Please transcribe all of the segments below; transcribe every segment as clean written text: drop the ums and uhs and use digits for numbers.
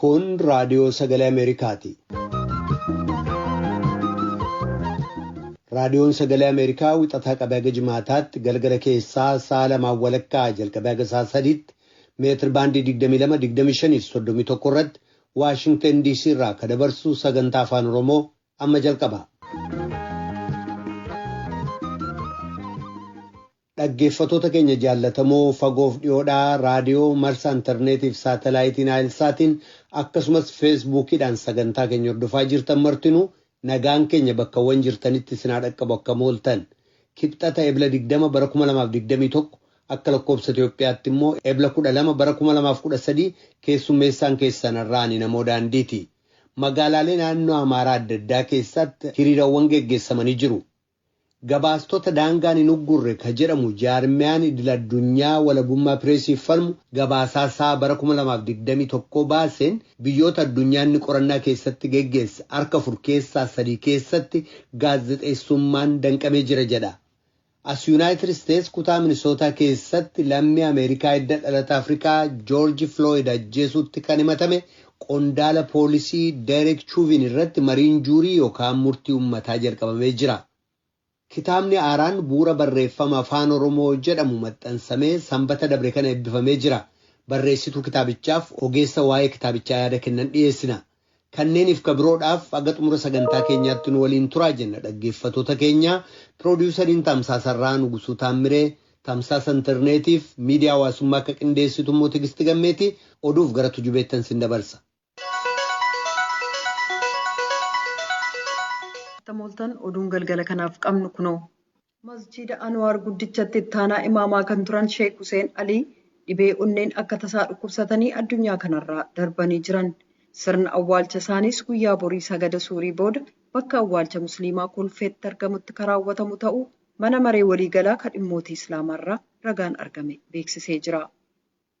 Kun raadiyoo sagalee Ameerikaati. Raadiyoon sagalee Ameerikaa wixataa qabee haga jimaataatti galgala keessaa sa'a lamaan walakkaa jalqabee haga sa'a sadiitti meetir baandii 22-25-31 irratti Waashingtan DC irraa kan dabarsu sagantaa afaan Oromoo amma jalqaba. Dhaggeeffattoota keenya jaallatamoo fagoof dhiyoodhaa raadiyoo marsaa intarneetii fi saatalaayitiin Naayilsaatiin akkasumas feesbuukiidhaan sagantaa keenya hordofaa jirtan martinuu nagaan keenya bakkawwan jirtanitti sinaa dhaqqabu akka mooltan kibxata ebla 20 bara 2021 akka lakkoobsa Itoophiyaatti immoo ebla 12 bara 2013 keessummeessaan keessanarraani namoo daandiiti. Magaalaalee naannoo Amaaraa adda addaa keessatti hiriirawwan geggeessamanii jiru. Gabaastota daangaan hin uggurre ka jedhamu jaarmiyaan idil-addunyaa walabummaa pireesiif falmu gabaasaa bara 2021 baaseen biyyoota addunyaanni qorannaa keessatti geggeesse harka 4 keessaa 3 keessatti gaazexeessummaan danqamee jira jedha. As Yuunaayitid Isteets kutaa Minisootaa keessatti lammii Ameerikaa hidda dhalata Afrikaa Joorji Flooyid ajjeesuutti kan himatame qondaala poolisii Derek Chauvin irratti mariin juurii yookaan murtii uummataa jalqabamee jira. Kitaabni Aaraan bu'uura barreeffama afaan Oromoo jedhamu maxxansamee sanbata dabre kana eebbifamee jira. Barreessituu kitaabichaaf ogeessa waa'ee kitaabichaa yaada kennan dhiyeessina. Kanneeniif kabiroodhaaf haga xumura sagantaa keenyaatti nu waliin turaa jenna dhaggeeffattoota keenya. Piroodyuusariin Tamsaasarraa Nugusuu Taammiree, Tamsaasa Intarneetiif miidiyaa hawaasummaa akka qindeessitu immoo Tigisti Gammeetii oduuf gara tujubeettan sin dabarsa. Tamooltan oduun galgala kanaaf qabnu kunoo masjiida Anwaar guddichatti ittaanaa imaamaa kan turan Sheek Huseen Alii dhibee onneen akka tasaa dhukkubsatanii addunyaa kanarraa darbanii jiran. Sirna awwaalcha isaaniis guyyaa borii sagada suurii booda bakka awwaalcha musliimaa kolfeetti argamutti kan raawwatamu ta'uu mana maree waliigalaa kan dhimmootii islaamarraa ragaan argame beeksisee jira.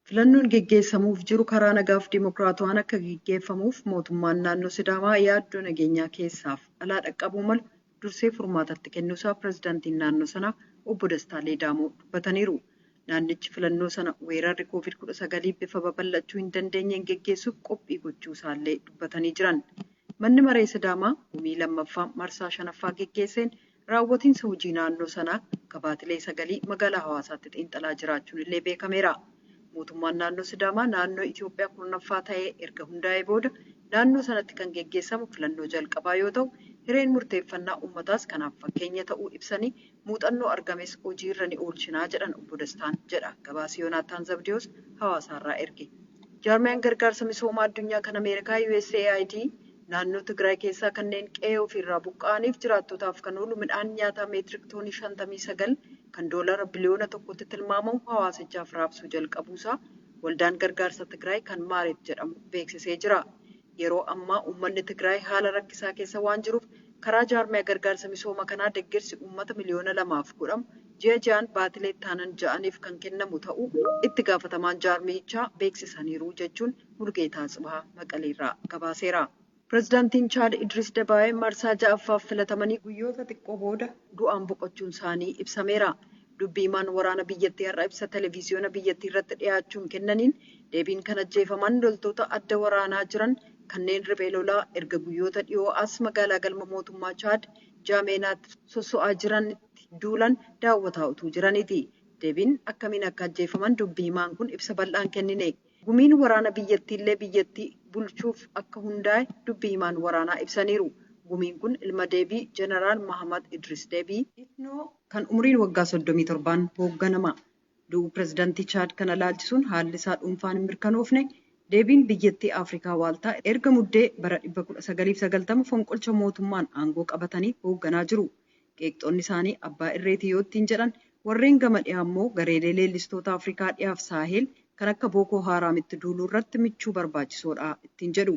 Filannoon geggeessamuuf jiru karaa nagaaf dimokiraatawaan akka geggeeffamuuf mootummaan naannoo Sidaamaa yaaddoo nageenyaa keessaaf alaa dhaqqabuu malu dursee furmaatatti kennuusaa pirezidaantiin naannoo sanaa obbo Dastaa Leedaamoo dubbataniiru. Naannichi filannoo sana weerarri COVID-19 bifa babal'achuu hin dandeenyeen geggeessuuf qophii gochuusaallee dubbatanii jiran. Manni maree Sidaamaa gumii lammaffaa marsaa 5ffaa geggeesseen raawwatiinsa hojii naannoo sanaa gabaatilee 9 magaalaa Hawaasaatti xiinxalaa jiraachuun illee beekameera. Mootummaan naannoo Sidaamaa naannoo Itoophiyaa kurnaffaa ta'ee erga hundaa'ee booda naannoo sanatti kan geggeessamu filannoo jalqabaa yoo ta'u, hireen murteeffannaa uummataas kanaaf fakkeenya ta'uu ibsanii muuxannoo argames hojiirra ni oolchinaa jedhan obbo Dastaan jedha. Gabaasa Yoonaataan Zabdiyoos Hawaasaarraa erge. Jaarmiyaan gargaarsa misoomaa addunyaa kan Ameerikaa USAID naannoo Tigraay keessaa kanneen qe'ee ofiirraa buqqa'aniif jiraattotaaf kan oolu midhaan nyaataa meetirik toonii 59 kan doolara biliyoona 1tti tilmaamamu hawaasichaaf raabsuu jalqabuusaa waldaan gargaarsa Tigraay kan Maaret jedhamu beeksisee jira. Yeroo ammaa uummanni Tigraay haala rakkisaa keessa waan jiruuf karaa jaarmiyaa gargaarsa misooma kanaa deeggarsi uummata miliyoona 2 godhamu ji'a ji'aan baatilee taanan ja'aniif kan kennamu ta'uu itti gaafatamaan jaarmiyichaa beeksisaniiru jechuun Mulgeetaa Tsibahaa Maqaleerraa gabaaseera. Pireezidaantiin Chaad Idris Dabaa'ee marsaa 6ffaaf filatamanii guyyoota xiqqoo booda du'aan boqochuun isaanii ibsameera. Dubbiimaan waraana biyyattii har'a ibsa televiziyoona biyyattii irratti dhiyaachuun kennaniin deebiin kan ajjeefaman loltoota adda waraanaa jiran kanneen riphee lolaa erga guyyoota dhiyoo as magaalaa galma mootummaa Chaad Jaameenaatti sosso'aa jiranitti duulan daawwataa utuu jiraniiti. Deebiin akkamiin akka ajjeefaman dubbiimaan kun ibsa bal'aan kennine. Gumiin waraana biyyattiillee biyyattii bulchuuf akka hundaa'e dubbiimaan waraanaa ibsaniiru. Gumiin kun ilma deebii Jeneraal Mahamad Idris Deebii Itnoo kan umriin waggaa 37 hoogganama. Du'uu pireezidaantii Chaad kana ilaalchisuun haalli isaa dhuunfaan hin mirkanoofne deebiin biyyattii Afrikaa waaltaa erga muddee bara 1990 fonqolcha mootummaan aangoo qabatanii hoogganaa jiru. Qeeqxoonni isaanii abbaa irreetii yoo ittiin jedhan warreen gama dhiyaa immoo gareelee leellistoota Afrikaa dhiyaaf Saahel kan akka Bookoo Haaraamitti duuluu irratti michuu barbaachisoodha ittiin jedhu.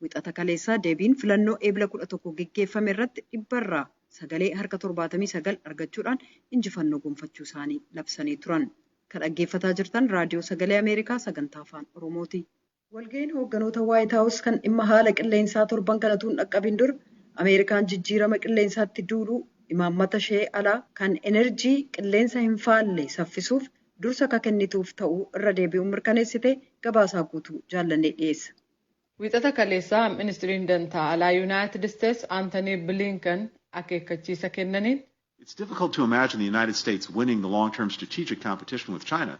Wixata kaleessaa deebiin filannoo eebla 11 geggeeffame irratti dhibbarraa sagalee harka 79 argachuudhaan injifannoo gonfachuu isaanii labsanii turan. Kan dhaggeeffataa jirtan raadiyoo sagalee Ameerikaa sagantaa afaan Oromooti. Walga'iin hoogganoota Waayit Haawus kan dhimma haala qilleensaa torban kanatu hin dhaqqabin dura Ameerikaan jijjiirama qilleensaatti duuluu imaammata ishee alaa kan enerjii qilleensa hin faalle saffisuuf dursa akka kennituuf ta'uu irra deebi'uun mirkaneessite gabaasaa guutuu jaallannee dhiyeessa. Wixata kaleessaa ministiriin dantaa alaa United States Anthony Blinken akeekkachiisa kennaniin. It's difficult to imagine the United States winning the long-term strategic competition with China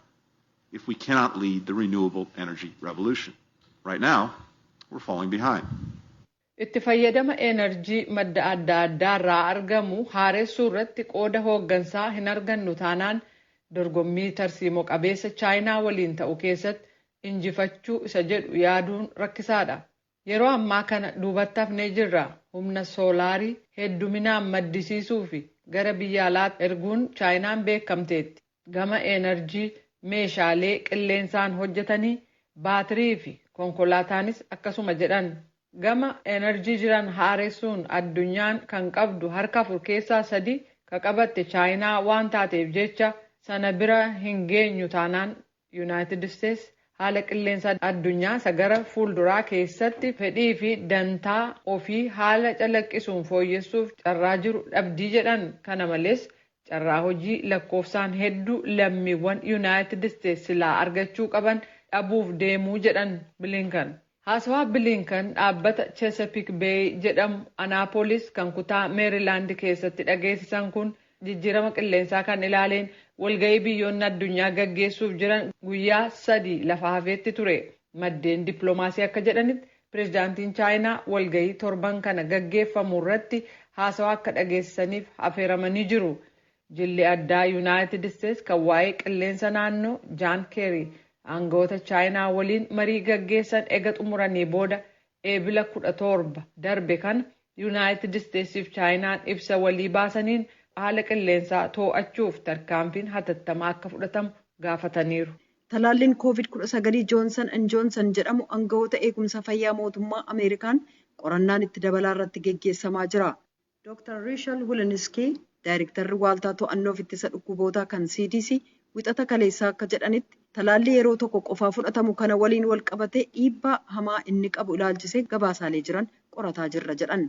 if we cannot lead the renewable energy revolution. Right now, we're falling behind. Itti fayyadama enerjii madda adda addaarraa argamu haaressuu irratti qooda hooggansaa hin argannu taanaan dorgommii tarsiimoo qabeessa chaayinaa waliin ta'u keessatti injifachuu isa jedhu yaaduun rakkisaadha. Yeroo ammaa kana duubatti hafnee jirra. Humna soolaarii hedduminaan maddisiisuu fi gara biyya alaatti erguun chaayinaan beekamteetti. Gama enerjii meeshaalee qilleensaan hojjetanii baatirii fi konkolaataanis akkasuma jedhan. Gama enerjii jiran haaressuun addunyaan kan qabdu harka 4 keessaa 3 ka qabatte chaayinaa waan taateef jecha sana bira hin geenyu taanaan United States haala qilleensa addunyaa sagara fuulduraa keessatti fedhii fi dantaa ofii haala calaqqisuun fooyyessuuf carraa jiru dhabdii jedhan. Kana malees carraa hojii lakkoofsaan hedduu lammiiwwan United States silaa argachuu qaban dhabuuf deemuu jedhan Blinken. Haasawaa Blinken dhaabbata Chesapeake Bay jedhamu Annapolis kan kutaa Maryland keessatti dhageessisan kun jijjiirama qilleensaa kan ilaaleen walga'ii biyyoonni addunyaa gaggeessuuf jiran guyyaa 3 lafa hafeetti ture. Maddeen dippiloomaasii akka jedhanitti pireezidaantiin chaayinaa walga'ii torban kana gaggeeffamu irratti haasawaa akka dhageessisaniif affeeramanii jiru. Jilli addaa United States kan waa'ee qilleensa naannoo John Kerry aangawoota chaayinaa waliin marii gaggeessan ega xumuranii booda eebila 17 darbe kan United States fi chaayinaan ibsa walii baasaniin haala qilleensaa to'achuuf tarkaanfiin hatattamaa akka fudhatamu gaafataniiru. Talaalliin COVID-19 Joonsan & Joonsan jedhamu aangawoota eegumsa fayyaa mootummaa Ameerikaan qorannaan itti dabalaa irratti gaggeessamaa jira. Dr. Rachel Walensky, Daayirektarri Waaltaa To'annoo fi Ittisa Dhukkubootaa kan CDC, wixata kaleessaa akka jedhanitti talaallii yeroo tokko qofaa fudhatamu kana waliin wal qabatee dhiibbaa hamaa inni qabu ilaalchisee gabaasaalee jiran qorataa jirra jedhan.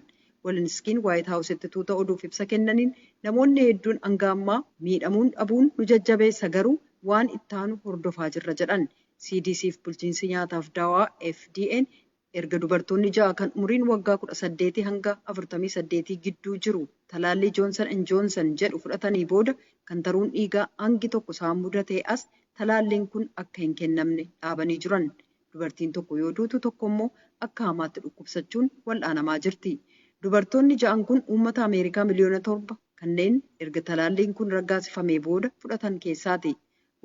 Walenskiin Waayit Haawusitti tuuta oduuf ibsa kennaniin namoonni hedduun hanga ammaa miidhamuun dhabuun nu jajjabeessa garuu waan ittaanu hordofaa jirra jedhan. CDC fi bulchiinsi nyaataaf daawaa FDA'n erga dubartoonni 6 kan umriin waggaa 18 hanga 48 gidduu jiru talaallii Joonsan & Joonsan jedhu fudhatanii booda kan taruun dhiigaa hangi tokko isaan mudatee as talaalliin kun akka hin kennamne dhaabanii jiran. Dubartiin tokko yoo duutu tokko immoo akka hamaatti dhukkubsachuun wal'aanamaa jirti. Dubartoonni 6 kun uummata Ameerikaa miliyoona 7 kanneen erga talaalliin kun raggaasifamee booda fudhatan keessaati.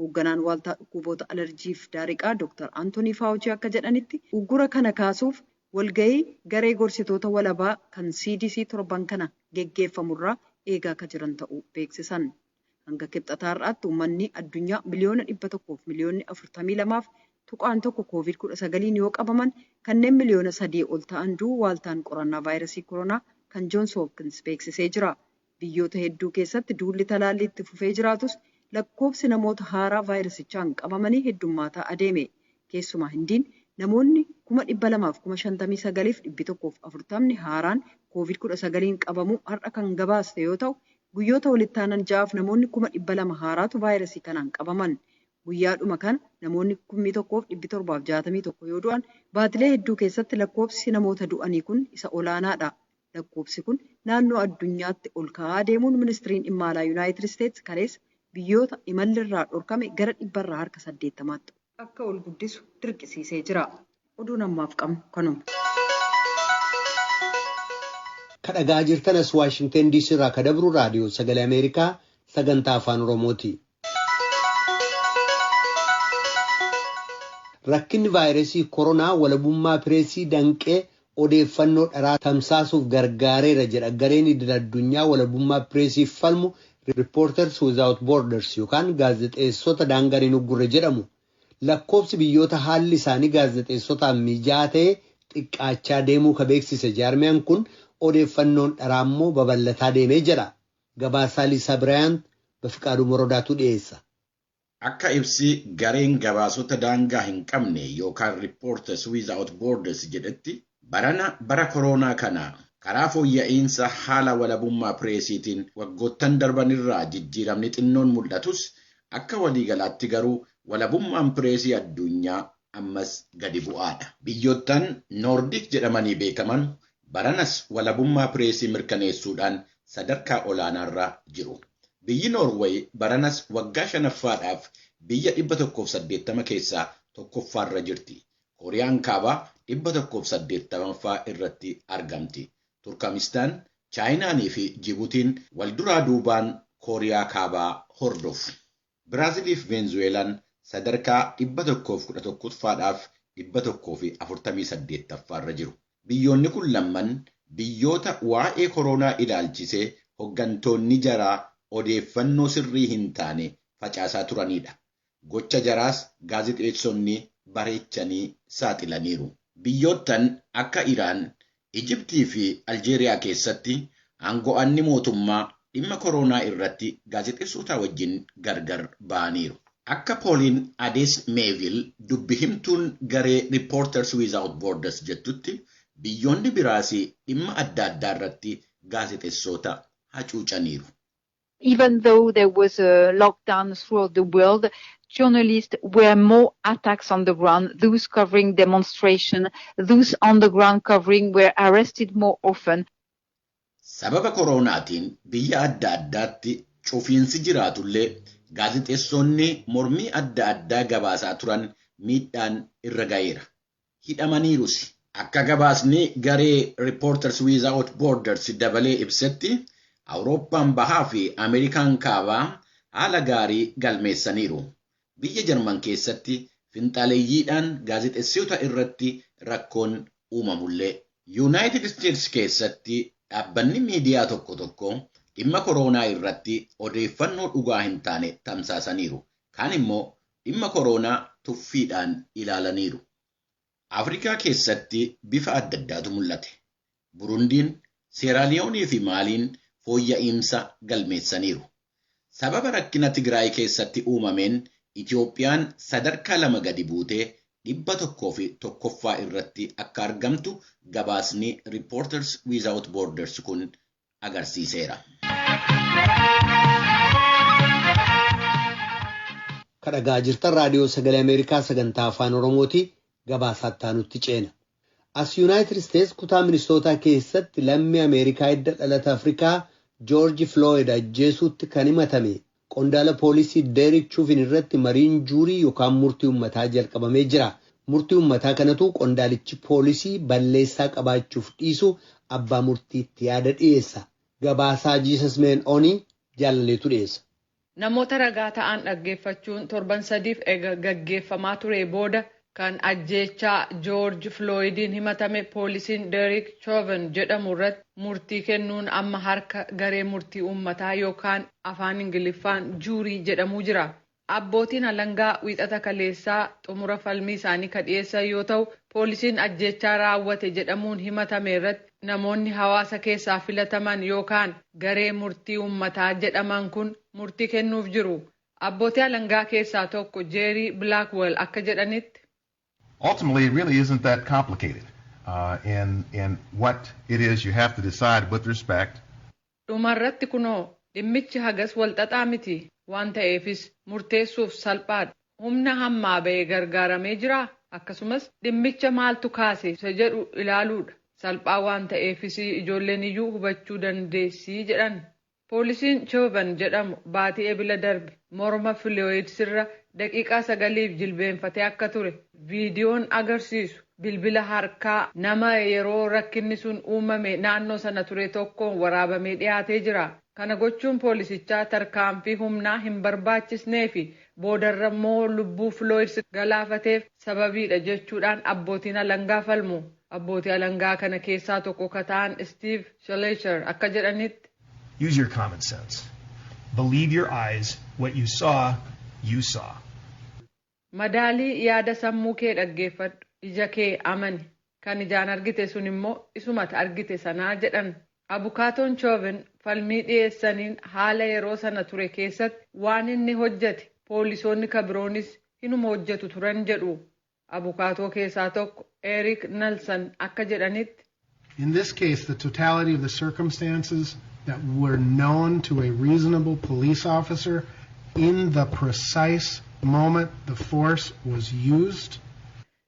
Hoogganaan Waaltaa Dhukkuboota Alerjiif Daariqaa Dr. Anthony Fauci akka jedhanitti uggura kana kaasuuf walga'ii garee gorsitoota walabaa kan CDC torban kana geggeeffamurraa eegaa akka jiran ta'uu beeksisan. Hanga kibxataarraatti uummanni addunyaa miliyoona 100 fi miliyoonni 42.1 COVID-19 yoo qabaman kanneen miliyoona 3 ol ta'an du'u waaltaan qorannaa vaayirasii koronaa kan Johns Hopkins beeksisee jira. Biyyoota hedduu keessatti duulli talaallii itti fufee jiraatus lakkoofsi namoota haaraa vaayirasichaan qabamanii heddummaataa adeeme. Keessumaa Hindiin namoonni 259,140 haaraan COVID-19 qabamuu har'a kan gabaaste yoo ta'u, guyyoota walitti aanan 6 namoonni 200,000 haaraatu vaayirasii kanaan qabaman. Guyyaadhuma kana namoonni 1,761 yoo du'an, baatilee hedduu keessatti lakkoofsi namoota du'anii kun isa olaanaadha. Lakkoofsi kun naannoo addunyaatti ol ka'aa deemuun ministiriin dhimma alaa Yuunaayitid Isteetsi kaleessa biyyoota imalli irraa dhorkame gara 100 harka 80tti akka ol guddisu dirqisiisee jira. Oduun ammaaf qabnu kanuma. Kadhagaa jirtanas Waashingtan DC irraa kadabru raadiyoo sagalee Ameerikaa sagantaa afaan Oromooti. Rakkinni vaayirasii koronaa walabummaa pireesii danqee odeeffannoo dharaa tamsaasuuf gargaareera jedha gareen idil-addunyaa walabummaa pireesiif falmu Reporters Without Borders yookaan gaazexeessota daangaa hin uggurre jedhamu. Lakkoofsi biyyoota haalli isaanii gaazexeessotaan mijaa'aa ta'e xiqqaachaa deemuu ka beeksise jaarmiyaan kun odeeffannoon dharaa immoo babal'ataa deemee jira. Gabaasaa Liisaa Biraayant Bafiqaaduu Morodaatu dhiyeessa. Akka ibsi gareen gabaasota daangaa hin qabne yookaan Reporters Without Borders jedhetti bara koronaa kana karaa fooyya'insa haala walabummaa pireesiitiin waggoottan darbanirraa jijjiiramni xinnoon mul'atus akka waliigalaatti garuu walabummaan pireesii addunyaa ammas gadi bu'aadha. Biyyoottan Noordik jedhamanii beekaman baranas walabummaa pireesii mirkaneessuudhaan sadarkaa olaanaarra jiru. Biyyi Noorweey baranas waggaa 5ffaadhaaf biyya 180 keessaa tokkoffaarra jirti. Kooriyaan kaabaa 180ffaa irratti argamti. Turkmenistaan, Chaayinaanii fi Jibuutiin walduraa duubaan Kooriyaa kaabaa hordofu. Biraazilii fi Veenzuweelaan sadarkaa 111ffaadhaaf 148ffaarra jiru. Biyyoonni kun lamman biyyoota waa'ee koronaa ilaalchisee hoggantoonni jaraa odeeffannoo sirrii hin taane facaasaa turanidha. Gocha jaraas gaazexeessonni bareechanii saaxilaniiru. Biyyoottan akka Iraan, Ijiptii fi Aljeeriyaa keessatti aango'anni mootummaa dhimma koronaa irratti gaazexeessota wajjin gargar ba'aniiru. Akka Pauline Adesmeville dubbi himtuun garee Reporters Without Borders jettutti biyyoonni biraas dhimma adda addaa irratti gaazexeessota hacuucaniiru. Even though there was a lockdown throughout the world, journalists were more attacks on the ground. Those covering demonstration, those on the ground covering were arrested more often. Sababa koronaatiin biyya adda addaatti cufiinsi jiraatullee gaazexeessonni mormii adda addaa gabaasaa turan miidhaan irra ga'eera. Hidhamaniirus. Akka gabaasni garee Reporters Without Borders dabalee ibsetti Awurooppaan bahaa fi Ameerikaan kaabaa haala gaarii galmeessaniiru. Biyya Jarman keessatti finxaaleeyyiidhaan gaazexeessota irratti rakkoon uumamullee. United States keessatti dhaabbanni miidiyaa tokko tokko dhimma koronaa irratti odeeffannoo dhugaa hin taane tamsaasaniiru. Kaan immoo dhimma koronaa tuffiidhaan ilaalaniiru. Afrikaa keessatti bifa adda addaatu mul'ate. Burundiin, Seeraaliyoonii fi Maaliin fooyya'insa galmeessaniiru. Sababa rakkina Tigraay keessatti uumameen Itoophiyaan sadarkaa 2 gadi buutee 101ffaa irratti akka argamtu gabaasni Reporters Without Borders kun agarsiiseera. Kadhagaa jirtan raadiyoo sagalee Ameerikaa sagantaa afaan Oromooti. Gabaasaatti aanutti ceena. As United States kutaa Minnesota keessatti lammii Ameerikaa hidda dhalata Afrikaa George Floyd ajjeesuutti kan himatame qondaala poolisii Derek Chauvin irratti mariin juurii yookaan murtii uummataa jalqabamee jira. Murtii uummataa kanatu qondaalichi poolisii balleessaa qabaachuuf dhiisu abbaa murtiitti yaada dhiyeessa. Gabaasaa Jesus Men Oni jaalaleetu dhiyeessa. Namoota ragaa ta'an dhaggeeffachuun torban 3 gaggeeffamaa ture booda kan ajjeechaa George Floydiin himatame poolisiin Derek Chauvin jedhamu irratti murtii kennuun amma harka garee murtii uummataa yookaan afaan Ingiliffaan juurii jedhamuu jira. Abbootiin alangaa wiixata kaleessaa xumura falmii isaanii kadhiyeessan yoo ta'u, poolisiin ajjeechaa raawwate jedhamuun himatame irratti namoonni hawaasa keessaa filataman yookaan garee murtii uummataa jedhaman kun murtii kennuuf jiru. Abbootii alangaa keessaa tokko Jerry Blackwell akka jedhanitti ultimately, it really isn't that complicated in what it is you have to decide with respect. Dhumarratti kunoo dhimmichi hagas walxaxaa miti waan ta'eefis murteessuuf salphaadha. Humna hammaa ba'ee gargaaramee jira. Akkasumas dhimmicha maaltu kaase isa jedhu ilaaluudha. Salphaa waan ta'eefis ijoolleen iyyuu hubachuu dandeessii jedhan. Poolisiin Chauvin jedhamu baatii ebila darbe morma Floyd sirra daqiiqaa 9 jilbeenfatee akka ture viidiyoon agarsiisu bilbila harkaa nama yeroo rakkinni sun uumame naannoo sana ture tokkoon waraabamee dhiyaatee jira. Kana gochuun poolisichaa tarkaanfii humnaa hin barbaachisnee fi boodarra immoo lubbuu Floyd galaafateef sababiidha jechuudhaan abbootiin alangaa falmu. Abbootii alangaa kana keessaa tokko ka ta'an Steve Schleicher akka jedhanitti. Use your common sense. Believe your eyes. What you saw, you saw. Madaalii yaada sammuu kee dhaggeeffadhu. Ija kee amani. Kan ijaan argite sun immoo isumata argite sanaa jedhan. Abukaatoon Chauvin falmii dhiyeessaniin haala yeroo sana ture keessatti waan inni hojjete poolisoonni kabiroonis hinuma hojjetu turan jedhu. Abukaatoo keessaa tokko Eric Nelson akka jedhanitti. In this case, the totality of the circumstances that were known to a reasonable police officer in the precise moment the force was used.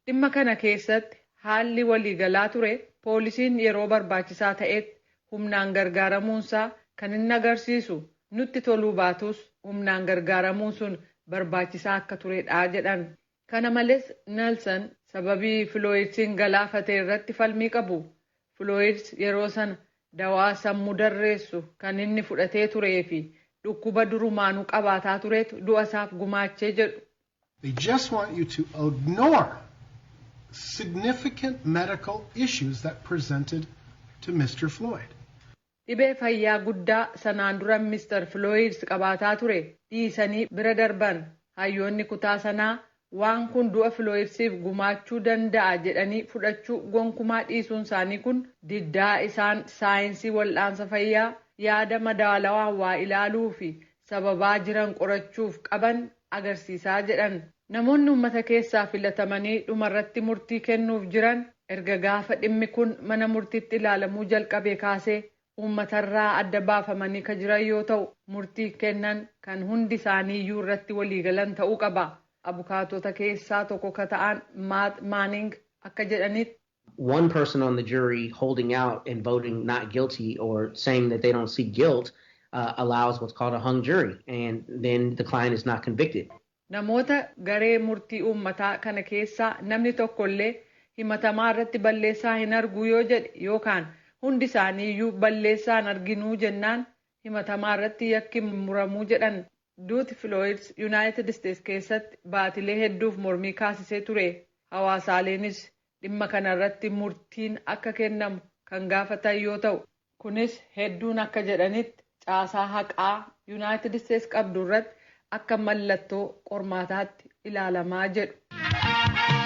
Dhimma kana keessatti haalli waliigalaa ture poolisiin yeroo barbaachisaa ta'etti humnaan gargaaramuunsaa kan inni agarsiisu nutti toluu baatus humnaan gargaaramuun sun barbaachisaa akka turedha jedhan. Kana malees Nelson sababii Filooyidsiin galaafatee irratti falmii qabu. Filooyids yeroo sana dawaa sammuu darreessu kan inni fudhatee turee fi dhukkuba durumaanuu qabaataa turetu du'a isaaf gumaachee jedhu. They just want you to ignore significant medical issues that presented to Mr. Floyd. Dhibee fayyaa guddaa sanaan dura Mr. Floyd qabaataa ture dhiisanii bira darban. Hayyoonni kutaa sanaa waan kun du'a Floydsiif gumaachuu danda'a jedhanii fudhachuu gonkumaa dhiisuun isaanii kun diddaa isaan saayinsii wal'aansa fayyaa yaada madaalawaa waa ilaaluu fi sababaa jiran qorachuuf qaban agarsiisaa jedhan. Namoonni uummata keessaa filatamanii dhumarratti murtii kennuuf jiran erga gaafa dhimmi kun mana murtiitti ilaalamuu jalqabee kaasee uummatarraa adda baafamanii ka jiran yoo ta'u murtii kennan kan hundi isaanii iyyuu irratti waliigalan ta'uu qaba. Abukaatota keessaa tokko ka ta'an Matt Manning akka jedhanitti. One person on the jury holding out and voting not guilty or saying that they don't see guilt allows what's called a hung jury, and then the client is not convicted. Namoota garee murtii uummataa kana keessaa namni tokkollee himatamaa irratti balleessaa hin argu yoo jedhe yookaan hundi isaanii iyyuu balleessaa hin arginuu jennaan himatamaa irratti yakki muramuu jedhan. Duuti Filooyids Yuunaayitid Isteets keessatti baatilee hedduuf mormii kaasisee ture. Hawaasaaleenis dhimma kana irratti murtiin akka kennamu kan gaafatan yoo ta'u kunis hedduun akka jedhanitti caasaa haqaa Yuunaayitid Isteets qabdu irratti akka mallattoo qormaataatti ilaalamaa jedhu.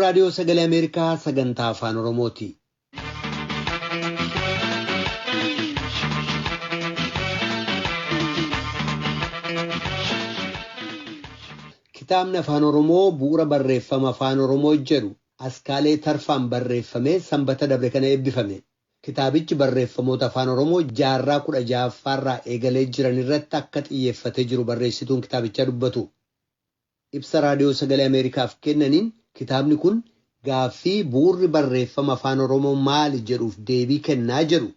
raadiyoo sagalee Ameerikaa sagantaa afaan Oromooti. Kitaabni afaan Oromoo bu'uura barreeffama afaan Oromoo jedhu Askaalee Tarfaan barreeffamee sanbata dabre kana eebbifame. Kitaabichi barreeffamoota afaan Oromoo jaarraa 16ffaarraa eegalee jiran irratti akka xiyyeeffatee jiru barreessituun kitaabichaa dubbatu. Ibsa raadiyoo sagalee Ameerikaaf kennaniin kitaabni kun gaaffii bu'uurri barreeffama afaan Oromoo maali jedhuuf deebii kennaa jedhu.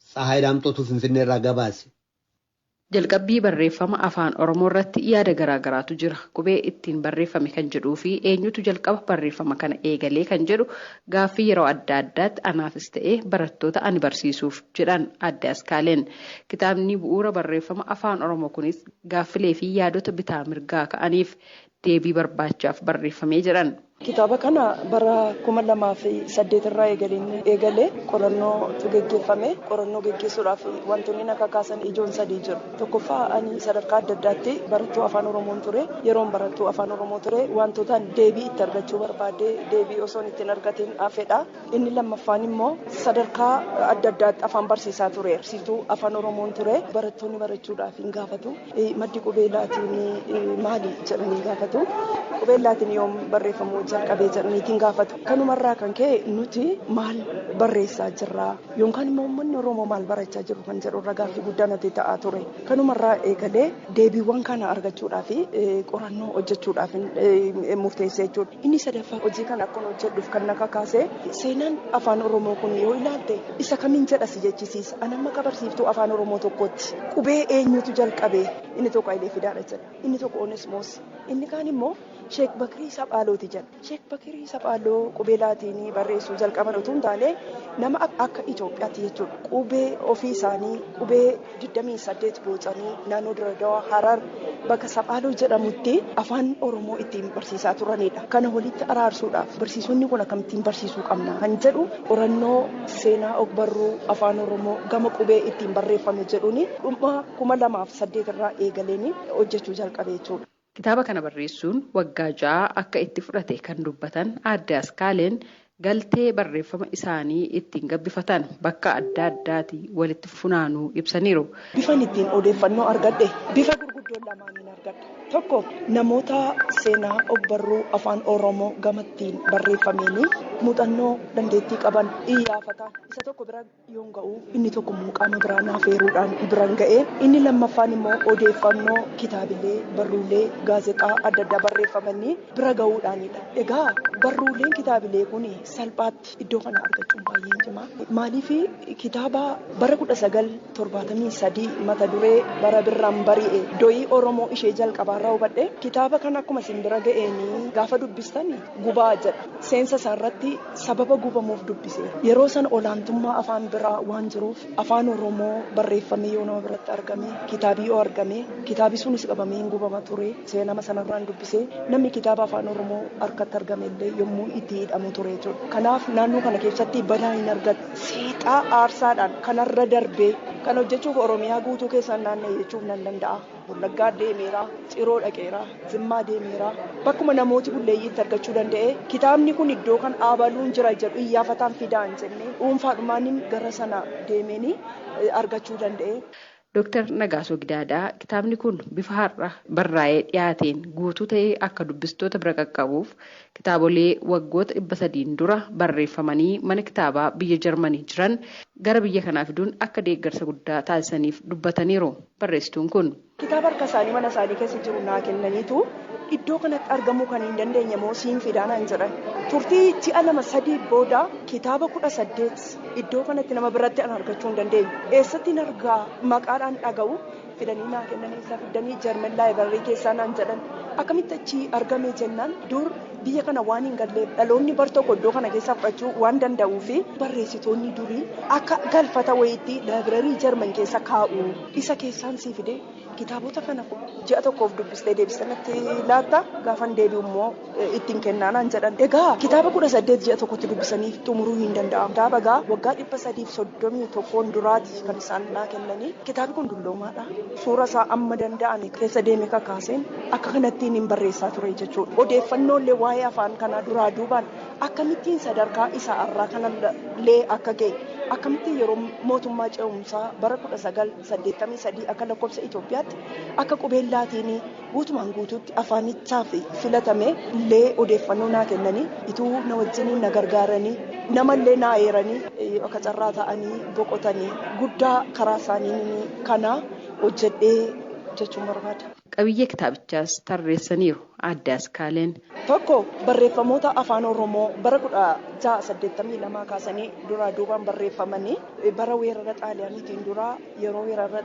Tsahaay Daamxootu Finfinneerraa gabaase. Jalqabbii barreeffama afaan Oromoo irratti yaada garaagaraatu jira. Qubee ittiin barreeffame kan jedhuu fi eenyutu jalqaba barreeffama kana eegalee kan jedhu gaaffii yeroo adda addaatti anaafis ta'ee barattoota ani barsiisuuf jedhan adde Askaaleen. Kitaabni bu'uura barreeffama afaan Oromoo kunis gaaffilee fi yaadota bitaa mirgaa ka'aniif deebii barbaachaaf barreeffamee jedhan. Kitaaba kana bara 2008 irraa eegalee qorannootu geggeeffame. Qorannoo geggeessuudhaaf wantoonni na kakaasan ijoon sadii jiru. Tokkoffaa ani sadarkaa adda addaatti barattuu afaan Oromoon ture. Yeroon barattuu afaan Oromoo ture wantootaan deebii itti argachuu barbaade deebii osoon ittiin argatiin hafedha. Inni lammaffaan immoo sadarkaa adda addaatti afaan barsiisaa ture. Barsiistuu afaan Oromoon ture. Barattoonni barachuudhaaf hin gaafatu. Maddi qubee laatiin maali jedhanii gaafatu. Qubeen laatiin yoom barreeffamu jalqabee jedhaniitiin gaafatu. Kanumarraa kan ka'e nuti maal barreessaa jirra yookaan immoo uummanni Oromoo maal barachaa jiru kan jedhu irra gaaffii guddaa natti ta'aa ture. Kanumarraa eegalee deebiiwwan kana argachuudhaaf qorannoo hojjechuudhaaf murteessee jechuudha. Inni sadaffaa hojii kana akkuma hojjedhuuf kan na kakaase seenaan afaan Oromoo kun yoo ilaalte isa kamiin jedhasi jechisiisa. Ani amma barsiiftuu afaan Oromoo tokkotti qubee eenyutu jalqabee inni tokko Hayilee Fidaadha jedha. Inni tokko Onesmoos. Inni kaan immoo Sheek Bakirii Saphaalooti jedha. Sheek Bakirii Saphaaloo qubee laatiin barreessuu jalqaban utuu hin taane nama akka Itoophiyaatti jechuudha. Qubee ofii isaanii qubee 28 boocanii naannoo Dirredawaa Harar bakka Saphaaloo jedhamutti afaan Oromoo ittiin barsiisaa turanidha. Kana walitti araarsuudhaaf barsiisonni kun akkamittiin barsiisuu qabna kan jedhu qorannoo seenaa ogbarruu afaan Oromoo gama qubee ittiin barreeffame jedhuun 2008 irraa eegaleen hojjechuu jalqabe jechuudha. Kitaaba kana barreessuun waggaa 6 akka itti fudhate kan dubbatan adde Askaaleen galtee barreeffama isaanii ittiin gabbifatan bakka adda addaati walitti funaanuu ibsaniiru. Bifan ittiin odeeffannoo argadhe bifa gurguddoon lamaaniin argadhe. Tokko namoota seenaa ogbarruu afaan Oromoo gamattiin barreeffameenii muuxannoo dandeettii qaban iyyaafatan. Isa tokko bira yoon ga'u inni tokko qaama biraa naafeeruudhaan biraan ga'ee inni lammaffaan immoo odeeffannoo kitaabilee barruulee gaazexaa adda addaa barreeffamanii bira ga'uudhaanidha. Egaa barruuleen kitaabilee kun salphaatti iddoo kana argachuun baay'ee cimaa. Maaliif kitaaba bara 1973 mata duree bara birraan bari'e doyii Oromoo ishee jalqabaarraa hubadhe kitaaba kana akkuma isin bira ga'eenii gaafa dubbistan gubaa jedha. Seensa isaarratti sababa gubamuuf dubbise. Yeroo san olaantummaa afaan biraa waan jiruuf afaan Oromoo barreeffamee yoo nama biratti argame kitaabii yoo argame kitaabi sunis qabamee hin gubama ture. Seenama sanarraan dubbise namni kitaaba afaan Oromoo harkatti argame illee yommuu itti hidhamu ture jechuudha. Kanaaf naannoo kana keessatti badaa hin argatu. Seexaa aarsaadhaan kanarra darbee kan hojjechuuf Oromiyaa guutuu keessaan naanna'e jechuuf nan danda'a. Wallaggaa deemeera, Ciroo dhaqeera, Zimmaa deemeera. Bakkuma namooti bulleeyyiitti argachuu danda'e kitaabni kun iddoo kan dhaabaluun jira jedhu iyyafataan fidaan jennee dhuunfaadhumaan gara sana deemeenii argachuu danda'e. Dr. Nagaasoo Gidaadaa kitaabni kun bifa har'a barraa'ee dhiyaateen guutuu ta'ee akka dubbistoota bira qaqqabuuf kitaabolee waggoota 300 dura barreeffamanii mana kitaabaa biyya Jarmanii jiran gara biyya kanaa fiduun akka deeggarsa guddaa taasisaniif dubbataniiru. Barreessituun kun kitaaba harka isaanii mana isaanii keessa jiru naa kennaniitu iddoo kanatti argamuu kan hin dandeenye moo siin fidaanaan jedhan. Turtii ji'a 2-3 booda kitaaba 18 iddoo kanatti nama biratti an argachuu hin dandeenye. Eessatti hin argaa maqaadhaan dhaga'u fidanii naa kennanii isa fidanii Jarman laayibrarii keessaa naan jedhan. Akkamitti achi argame jennaan dur biyya kana waan hin galleef dhaloonni bar tokko iddoo kana keessaa fudhachuu waan danda'uu fi barreessitoonni durii akka galfata wayiitti laayibrarii Jarman keessa kaa'u isa keessaan sii fide kitaabota kana ji'a tokkoof dubbistee deebistanitti laatta gaafan deebi'u immoo ittiin kennaanaan jedhan. Egaa kitaaba 18 ji'a tokkotti dubbisanii xumuruu hin danda'amu. Kitaaba egaa waggaa 331 duraati kan isaan naa kennanii. Kitaabni kun dulloomaadha. Suura isaa amma danda'an keessa deeme kakaaseen akka kanattiin hin barreessaa ture jechuudha. Odeeffannoolee waa'ee afaan kanaa duraa duubaan akkamittiin sadarkaa isaa irraa kanallee akka ga'e akkamittiin yeroo mootummaa ce'umsaa bara 1983 akka lakkoofsa Itoophiyaatti akka qubeellaatiin guutumaan guutuutti afaanichaaf filatame illee odeeffannoo naa kennanii ituu na wajjin na gargaaranii namallee naa eeranii akka carraa ta'anii boqotanii guddaa karaa isaanii kana hojjedhee jechuun barbaada. Qabiyyee kitaabichaas tarreessaniiru Aadde Askaaleen. Tokko barreeffamoota afaan Oromoo bara 1682 kaasanii duraa duubaan barreeffamanii bara weerara xaaliyaaniitiin duraa yeroo weerara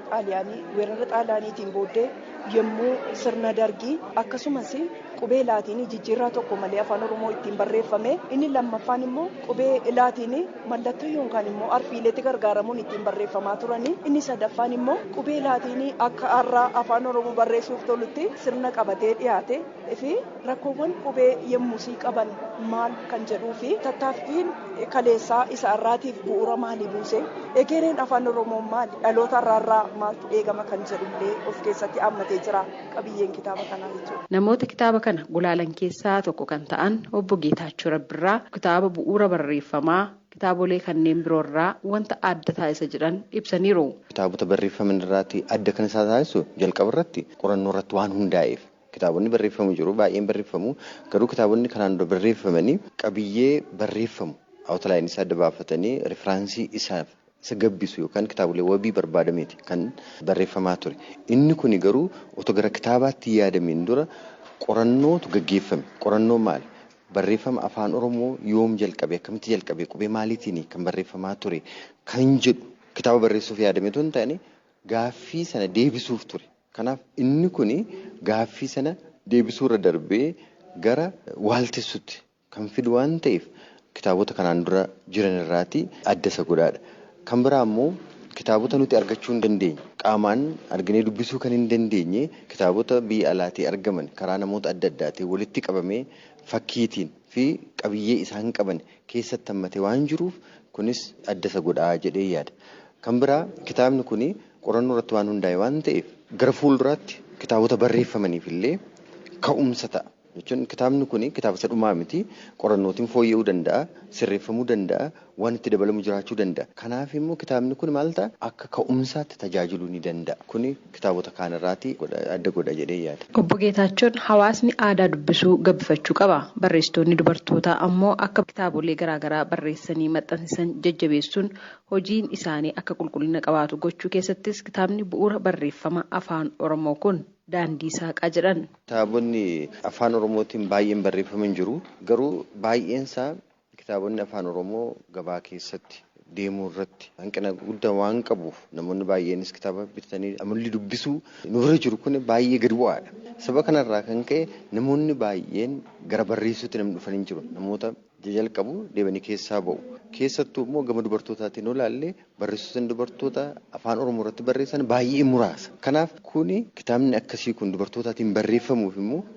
xaaliyaaniitiin booddee yommuu sirna dargii akkasumas qubee laatiin jijjiirraa tokko malee afaan Oromoo ittiin barreeffame inni lammaffaan immoo qubee laatiin mallattoo yookaan immoo arfiileetti gargaaramuun ittiin barreeffamaa turanii inni sadaffaan immoo qubee laatiin akka har'aa afaan Oromoo barreessuuf tolutti sirna qabatee dhiyaate fi rakkoowwan qubee yemmusii qaban maal kan jedhuu fi tattaaffiin kaleessaa isa irraatiif bu'uura maalii buuse egereen afaan Oromoo maali dhaloota irraa maaltu eegama kan jedhullee of keessatti hammatee jira qabiyyeen kitaaba kanaa jechuudha. Namoota kitaaba kana gulaalan keessaa tokko kan ta'an obbo Geetaachoo Rabbirraa kitaaba bu'uura barreeffamaa kitaabolee kanneen biroorraa wanta adda taasisa jedhan ibsaniiru. Kitaabota barreeffaman irraatti adda kan isaa taasisu jalqaba irratti qorannoo irratti waan hundaa'eef. Kitaabonni barreeffamu jiru baay'een barreeffamu garuu kitaabonni kanaan dura barreeffamanii qabiyyee barreeffamu awutalaayinii isaa adda baafatanii rifiraansii isaaf isa gabbisu yookaan kitaabolee wabii barbaadameeti kan barreeffamaa ture. Inni kuni garuu otoo gara kitaabaatti yaadameen dura qorannootu gaggeeffame. Qorannoo maali? Barreeffama afaan Oromoo yoom jalqabe akkamitti jalqabe qubee maaliitiin kan barreeffamaa ture kan jedhu kitaaba barreessuuf yaadame tun ta'anii gaaffii sana deebisuuf ture. Kanaaf inni kuni gaaffii sana deebisuurra darbee gara waaltessutti kan fidu waan ta'eef kitaabota kanaan dura jiran irraati adda isa godhaadha. Kan biraa immoo kitaabota nuti argachuu hin dandeenye qaamaan arginee dubbisuu kan hin dandeenye kitaabota biyya alaatii argaman karaa namoota adda addaatiin walitti qabamee fakkiitiin fi qabiyyee isaan qaban keessatti hammatee waan jiruuf kunis adda isa godhaa jedhee yaada. Kan biraa kitaabni kuni qorannoo irratti waan hundaa'e waan ta'eef gara fuulduraatti kitaabota barreeffamaniif illee ka'umsa ta'a. Jechuun kitaabni kuni kitaaba isa dhumaa miti qorannootiin fooyya'uu danda'a, sirreeffamuu danda'a, waan itti dabalamu jiraachuu danda'a. Kanaaf immoo kitaabni kun maal ta'a akka ka'umsaatti tajaajiluu ni danda'a. Kuni kitaabota kaanirraati adda godha jedhee yaada. Obbo Geetaachoon hawaasni aadaa dubbisuu gabbifachuu qaba. Barreessitoonni dubartootaa ammoo akka kitaabolee garaagaraa barreessanii maxxansiisan jajjabeessuun hojiin isaanii akka qulqullina qabaatu gochuu keessattis kitaabni bu'uura barreeffama afaan Oromoo kun daandii saaqaa jedhan. Kitaabonni afaan Oromootiin baay'een barreeffaman jiru. Garuu baay'een isaa kitaabonni afaan Oromoo gabaa keessatti deemuu irratti hanqina guddaa waan qabuuf namoonni baay'eenis kitaaba bitatanii amalli dubbisuu nurra jiru kun baay'ee gadi bu'aadha. Sababa kanarraa kan ka'e namoonni baay'een gara barreessuutti namni dhufanii jiru. Namoota jalqabu deebanii keessaa ba'u. Keessattuu immoo gama dubartootaatiin olaallee barreessitoonni dubartoota afaan Oromoo irratti barreessan baay'ee muraasa. Kanaaf kuni kitaabni akkasii kun dubartootaatiin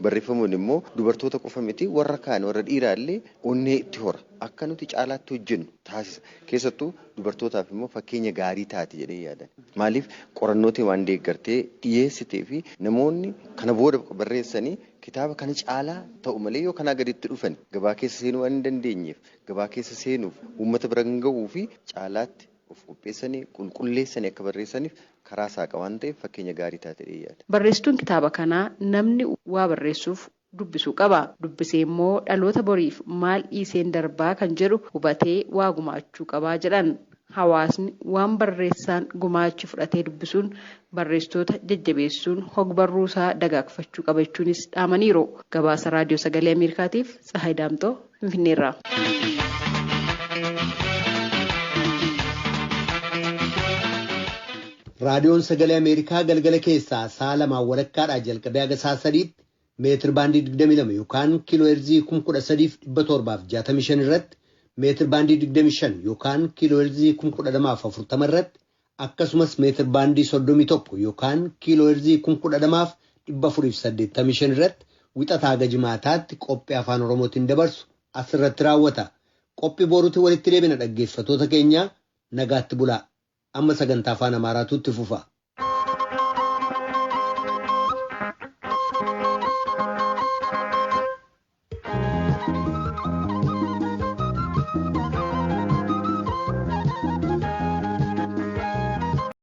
barreeffamuun immoo dubartoota qofa miti warra kaan warra dhiiraallee onnee itti hora. Akka nuti caalaatti hojjennu taasisa. Keessattuu dubartootaaf immoo fakkeenya gaarii taati jedhee yaadan. Maaliif qorannootiin waan deeggartee dhiyeessitee fi namoonni kana booda barreessanii kitaaba kana caalaa ta'u malee yoo kanaa gaditti dhufan gabaa keessa seenuu waan hin dandeenyeef gabaa keessa seenuuf uummata bira gahuu fi caalaatti of qopheessanii qulqulleessanii akka barreessaniif karaa saaqa waan ta'eef fakkeenya gaarii taatee yaada. Barreessituun kitaaba kanaa namni waa barreessuuf dubbisuu qaba. Dubbisee immoo dhaloota boriif maal dhiiseen darbaa kan jedhu hubatee waa gumaachuu qabaa jedhan. Hawaasni waan barreessaan gumaachi fudhatee dubbisuun barreessitoota jajjabeessuun hogbarruusaa dagaagfachuu qabachuunis dhaamaniiru. Gabaasa raadiyoo sagalee Ameerikaatiif Tsahaay Daamtoo Finfinneerraa. Raadiyoon sagalee Ameerikaa galgala keessaa sa'a 2 walakkaadhaa jalqabee haga sa'a 3tti meetir baandii 22 yookaan kiiloo heerzii 13,765 irratti meetir baandii 25 yookaan kiiloo heerzii 10,040 irratti akkasumas meetir baandii 31 yookaan kiiloo heerzii 10,485 irratti wixataa hanga jimaataatti qophii afaan Oromootiin dabarsu asirratti raawwata. Qophii boruutti walitti deebina dhaggeeffatoota keenya nagaatti bulaa. Amma sagantaa afaan Amaaraatu itti fufa.